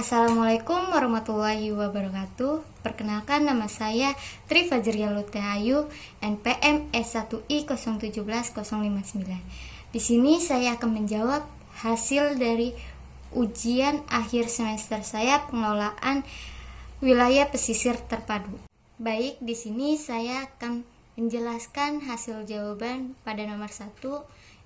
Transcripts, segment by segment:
Assalamualaikum warahmatullahi wabarakatuh. Perkenalkan, nama saya Tri Fajriya Lutehayu, NPM S1I017059. Di sini saya akan menjawab hasil dari ujian akhir semester saya pengelolaan wilayah pesisir terpadu. Baik, di sini saya akan menjelaskan hasil jawaban pada nomor 1.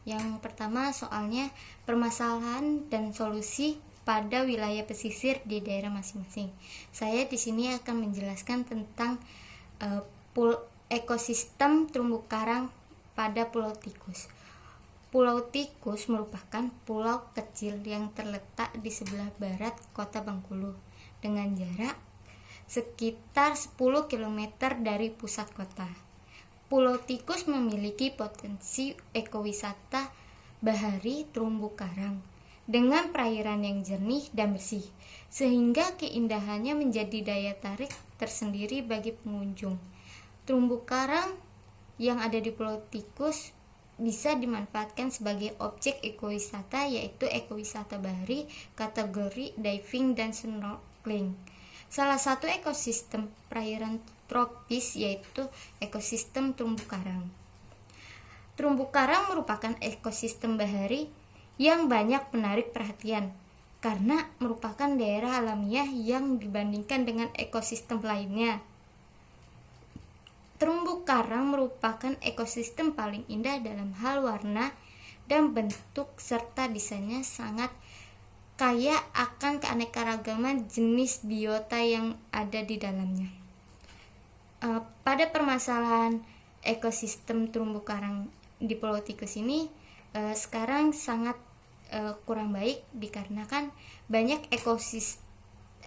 Yang pertama, soalnya permasalahan dan solusi pada wilayah pesisir di daerah masing-masing. Saya di sini akan menjelaskan tentang ekosistem terumbu karang pada Pulau Tikus. Pulau Tikus merupakan pulau kecil yang terletak di sebelah barat kota Bengkulu dengan jarak sekitar 10 km dari pusat kota. Pulau Tikus memiliki potensi ekowisata bahari terumbu karang dengan perairan yang jernih dan bersih, sehingga keindahannya menjadi daya tarik tersendiri bagi pengunjung. Terumbu karang yang ada di Pulau Tikus bisa dimanfaatkan sebagai objek ekowisata, yaitu ekowisata bahari kategori diving dan snorkeling. Salah satu ekosistem perairan tropis yaitu ekosistem terumbu karang. Terumbu karang merupakan ekosistem bahari yang banyak menarik perhatian karena merupakan daerah alamiah yang dibandingkan dengan ekosistem lainnya. Terumbu karang merupakan ekosistem paling indah dalam hal warna dan bentuk serta desainnya sangat kaya akan keanekaragaman jenis biota yang ada di dalamnya. Pada permasalahan ekosistem terumbu karang di Pulau Tikus ini sekarang sangat kurang baik dikarenakan banyak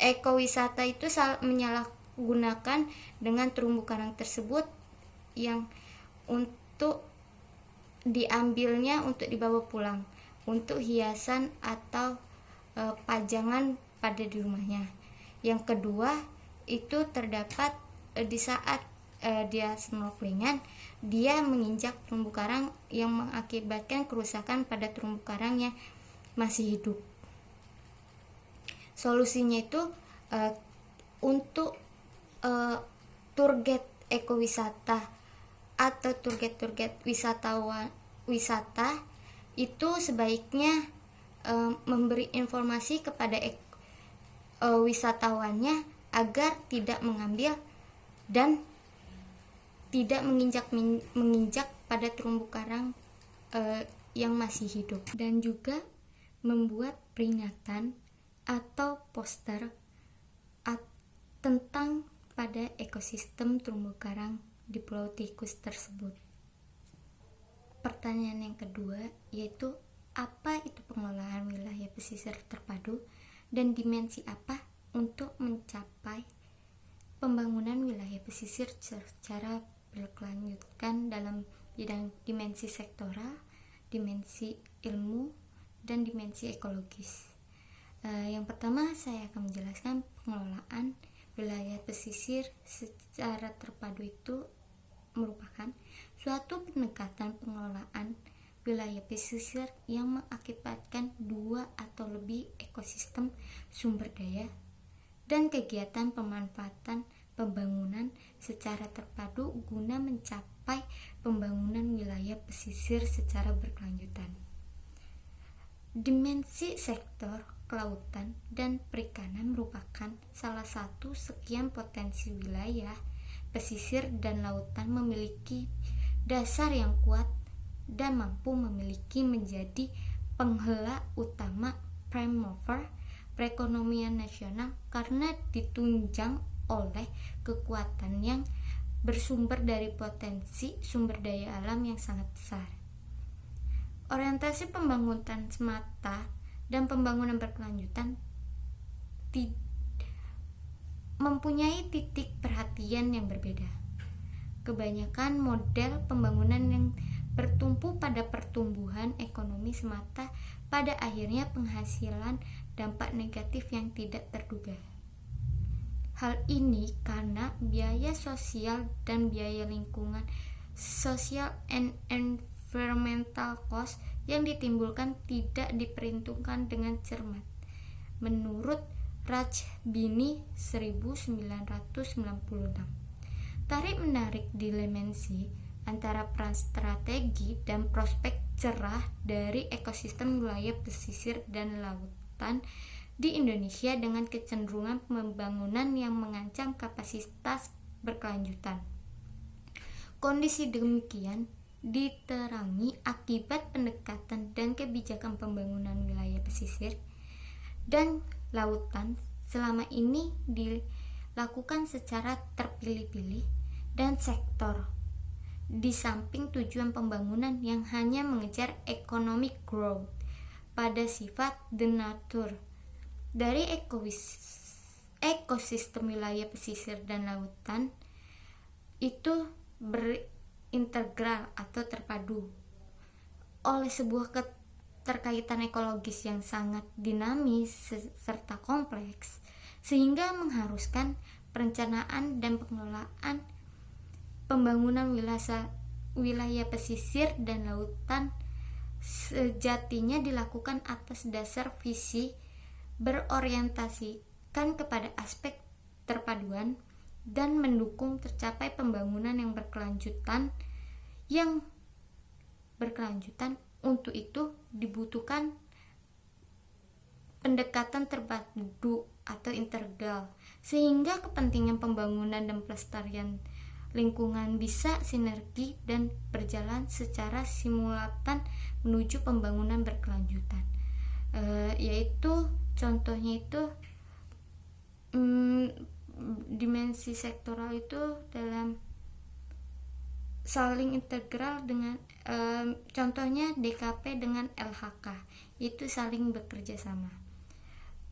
ekowisata itu menyalahgunakan dengan terumbu karang tersebut yang untuk diambilnya untuk dibawa pulang untuk hiasan atau pajangan pada di rumahnya. Yang kedua itu terdapat di saat dia snorkelingan, dia menginjak terumbu karang yang mengakibatkan kerusakan pada terumbu karang yang masih hidup. Solusinya itu untuk tour guide ekowisata atau tour guide wisata itu sebaiknya memberi informasi kepada wisatawannya agar tidak mengambil dan tidak menginjak pada terumbu karang yang masih hidup, dan juga membuat peringatan atau poster tentang pada ekosistem terumbu karang di Pulau Tikus tersebut. Pertanyaan yang kedua yaitu apa itu pengelolaan wilayah pesisir terpadu dan dimensi apa untuk mencapai pembangunan wilayah pesisir secara berkelanjutan dalam bidang dimensi sektoral, dimensi ilmu, dan dimensi ekologis. Yang pertama saya akan menjelaskan pengelolaan wilayah pesisir secara terpadu itu merupakan suatu pendekatan pengelolaan wilayah pesisir yang mengakibatkan dua atau lebih ekosistem sumber daya dan kegiatan pemanfaatan pembangunan secara terpadu guna mencapai pembangunan wilayah pesisir secara berkelanjutan. Dimensi sektor kelautan dan perikanan merupakan salah satu sekian potensi wilayah pesisir dan lautan memiliki dasar yang kuat dan mampu memiliki menjadi penghela utama prime mover perekonomian nasional karena ditunjang oleh kekuatan yang bersumber dari potensi sumber daya alam yang sangat besar. Orientasi pembangunan semata dan pembangunan berkelanjutan mempunyai titik perhatian yang berbeda. Kebanyakan model pembangunan yang bertumpu pada pertumbuhan ekonomi semata pada akhirnya penghasilan dampak negatif yang tidak terduga. Hal ini karena biaya sosial dan biaya lingkungan social and environmental cost yang ditimbulkan tidak diperhitungkan dengan cermat. Menurut Rajbini 1996. Tarik-menarik dimensi antara peran strategi dan prospek cerah dari ekosistem wilayah pesisir dan lautan di Indonesia dengan kecenderungan pembangunan yang mengancam kapasitas berkelanjutan. Kondisi demikian diterangi akibat pendekatan dan kebijakan pembangunan wilayah pesisir dan lautan selama ini dilakukan secara terpilih-pilih dan sektor, di samping tujuan pembangunan yang hanya mengejar economic growth pada sifat the nature dari ekosistem wilayah pesisir dan lautan itu berintegral atau terpadu oleh sebuah keterkaitan ekologis yang sangat dinamis serta kompleks, sehingga mengharuskan perencanaan dan pengelolaan pembangunan wilayah pesisir dan lautan sejatinya dilakukan atas dasar visi berorientasikan kepada aspek terpaduan dan mendukung tercapai pembangunan yang berkelanjutan. Untuk itu dibutuhkan pendekatan terpadu atau integral, sehingga kepentingan pembangunan dan pelestarian lingkungan bisa sinergi dan berjalan secara simultan menuju pembangunan berkelanjutan. Yaitu contohnya itu dimensi sektoral itu dalam saling integral dengan contohnya DKP dengan LHK itu saling bekerja sama.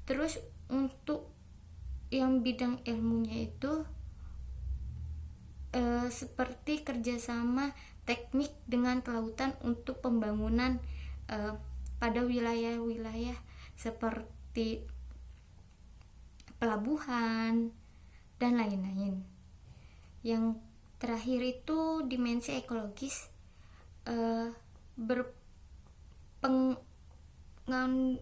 Terus untuk yang bidang ilmunya itu seperti kerjasama teknik dengan kelautan untuk pembangunan pada wilayah-wilayah seperti pelabuhan dan lain-lain. Yang terakhir itu dimensi ekologis, berpenggunaan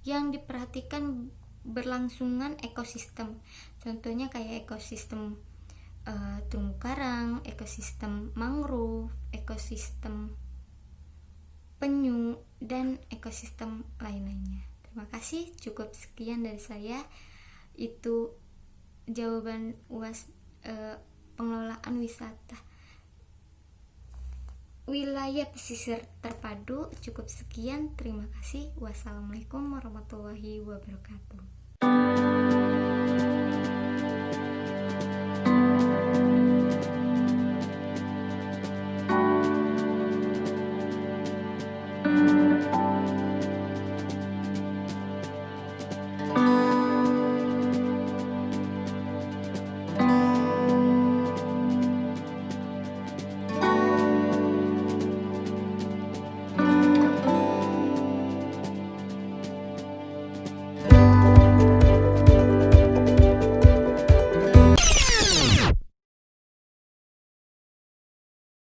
yang diperhatikan berlangsungan ekosistem. Contohnya kayak ekosistem terumbu karang, ekosistem mangrove, ekosistem penyu, dan ekosistem lain-lainnya. Terima kasih, cukup sekian dari saya. Itu jawaban UAS pengelolaan wisata wilayah pesisir terpadu. Cukup sekian, terima kasih. Wassalamualaikum warahmatullahi wabarakatuh.